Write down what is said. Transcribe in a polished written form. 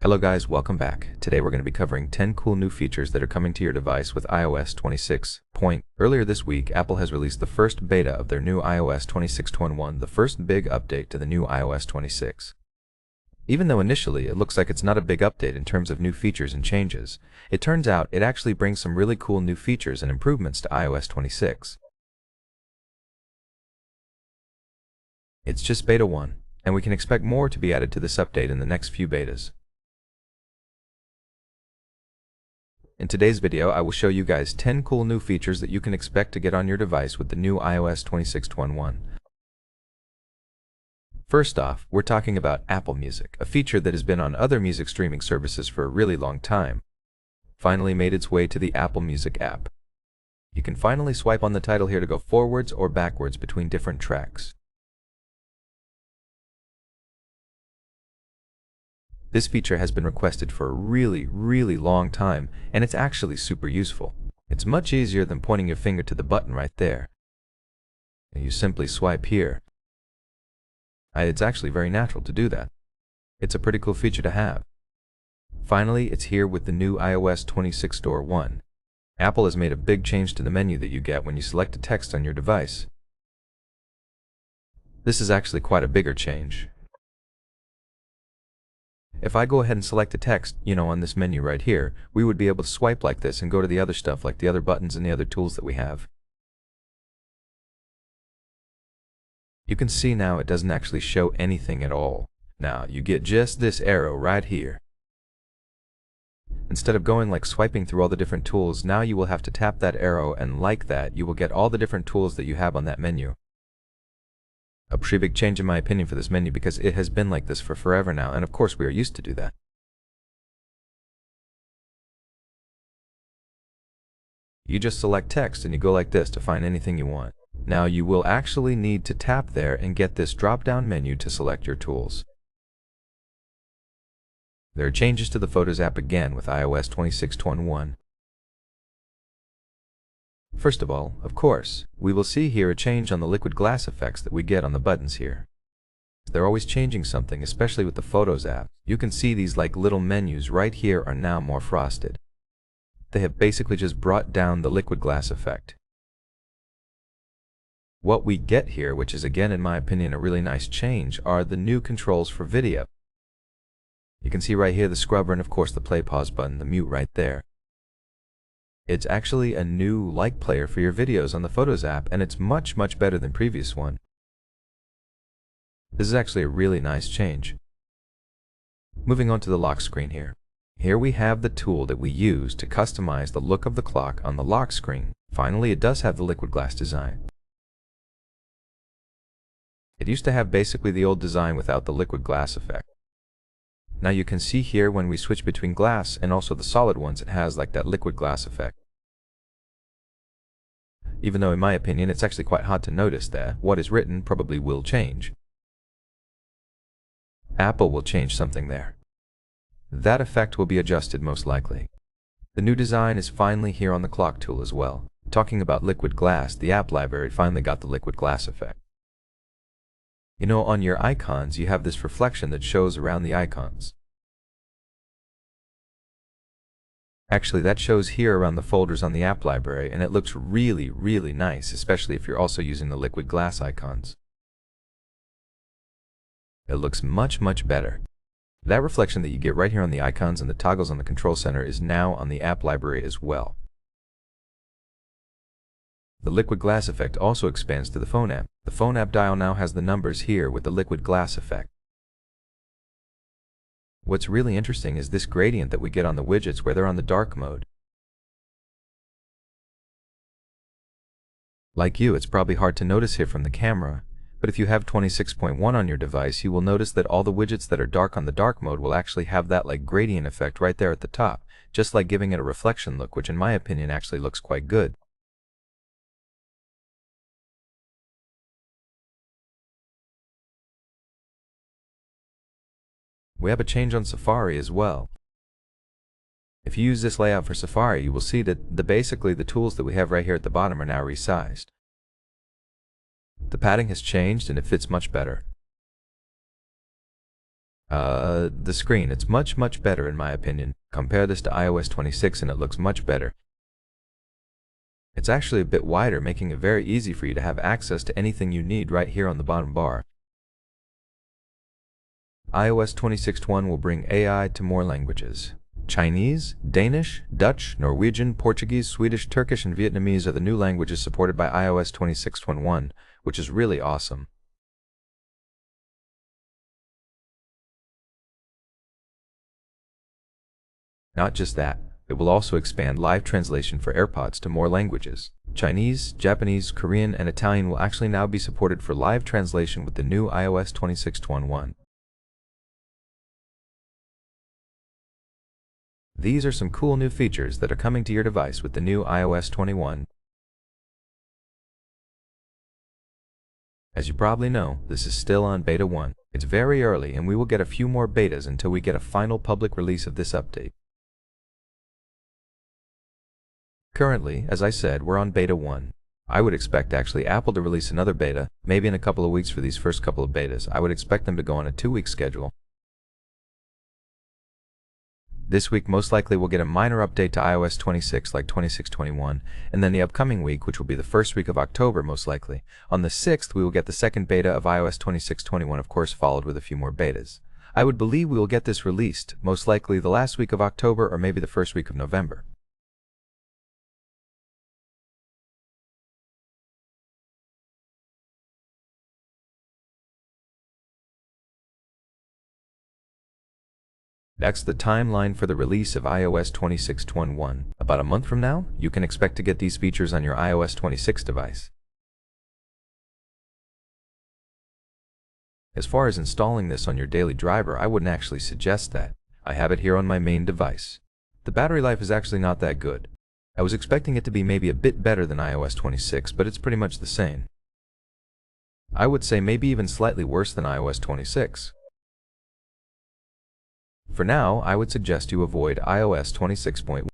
Hello guys, welcome back. Today we're going to be covering 10 cool new features that are coming to your device with iOS 26. Earlier this week, Apple has released the first beta of their new iOS 26.1, the first big update to the new iOS 26. Even though initially it looks like it's not a big update in terms of new features and changes, it turns out it actually brings some really cool new features and improvements to iOS 26. It's just beta 1, and we can expect more to be added to this update in the next few betas. In today's video, I will show you guys 10 cool new features that you can expect to get on your device with the new iOS 26.1. First off, we're talking about Apple Music, a feature that has been on other music streaming services for a really long time. Finally made its way to the Apple Music app. You can finally swipe on the title here to go forwards or backwards between different tracks. This feature has been requested for a really long time, and it's actually super useful. It's much easier than pointing your finger to the button right there. You simply swipe here. It's actually very natural to do that. It's a pretty cool feature to have. Finally, it's here with the new iOS 26.1. Apple has made a big change to the menu that you get when you select a text on your device. This is actually quite a bigger change. If I go ahead and select a text, on this menu right here, we would be able to swipe like this and go to the other stuff like the other buttons and the other tools that we have. You can see now it doesn't actually show anything at all. Now you get just this arrow right here. Instead of going like swiping through all the different tools, now you will have to tap that arrow, and like that you will get all the different tools that you have on that menu. A pretty big change in my opinion for this menu because it has been like this for forever now, and of course we are used to do that. You just select text and you go like this to find anything you want. Now you will actually need to tap there and get this drop-down menu to select your tools. There are changes to the Photos app again with iOS 26.1. First of all, of course, we will see here a change on the liquid glass effects that we get on the buttons here. They're always changing something, especially with the Photos app. You can see these like little menus right here are now more frosted. They have basically just brought down the liquid glass effect. What we get here, which is again in my opinion a really nice change, are the new controls for video. You can see right here the scrubber and of course the play pause button, the mute right there. It's actually a new like player for your videos on the Photos app, and it's much better than previous one. This is actually a really nice change. Moving on to the lock screen here. Here we have the tool that we use to customize the look of the clock on the lock screen. Finally, it does have the liquid glass design. It used to have basically the old design without the liquid glass effect. Now you can see here when we switch between glass and also the solid ones, it has like that liquid glass effect. Even though in my opinion it's actually quite hard to notice that what is written probably will change. Apple will change something there. That effect will be adjusted most likely. The new design is finally here on the clock tool as well. Talking about liquid glass, the app library finally got the liquid glass effect. On your icons, you have this reflection that shows around the icons. Actually, that shows here around the folders on the app library, and it looks really nice, especially if you're also using the liquid glass icons. It looks much better. That reflection that you get right here on the icons and the toggles on the control center is now on the app library as well. The liquid glass effect also expands to the phone app. The phone app dial now has the numbers here with the liquid glass effect. What's really interesting is this gradient that we get on the widgets where they're on the dark mode. Like you, it's probably hard to notice here from the camera, but if you have 26.1 on your device, you will notice that all the widgets that are dark on the dark mode will actually have that like gradient effect right there at the top, just like giving it a reflection look, which in my opinion actually looks quite good. We have a change on Safari as well. If you use this layout for Safari, you will see that basically the tools that we have right here at the bottom are now resized. The padding has changed and it fits much better. The screen, it's much better in my opinion. Compare this to iOS 26 and it looks much better. It's actually a bit wider, making it very easy for you to have access to anything you need right here on the bottom bar. iOS 26.1 will bring AI to more languages. Chinese, Danish, Dutch, Norwegian, Portuguese, Swedish, Turkish, and Vietnamese are the new languages supported by iOS 26.1, which is really awesome. Not just that, it will also expand live translation for AirPods to more languages. Chinese, Japanese, Korean, and Italian will actually now be supported for live translation with the new iOS 26.1. These are some cool new features that are coming to your device with the new iOS 21. As you probably know, this is still on Beta 1. It's very early and we will get a few more betas until we get a final public release of this update. Currently, as I said, we're on Beta 1. I would expect actually Apple to release another beta, maybe in a couple of weeks for these first couple of betas. I would expect them to go on a 2-week schedule. This week most likely we'll get a minor update to iOS 26 like 26.21, and then the upcoming week, which will be the first week of October most likely. On the 6th we will get the second beta of iOS 26.21, of course followed with a few more betas. I would believe we will get this released, most likely the last week of October or maybe the first week of November. That's the timeline for the release of iOS 26.1. About a month from now, you can expect to get these features on your iOS 26 device. As far as installing this on your daily driver, I wouldn't actually suggest that. I have it here on my main device. The battery life is actually not that good. I was expecting it to be maybe a bit better than iOS 26, but it's pretty much the same. I would say maybe even slightly worse than iOS 26. For now, I would suggest you avoid iOS 26.1.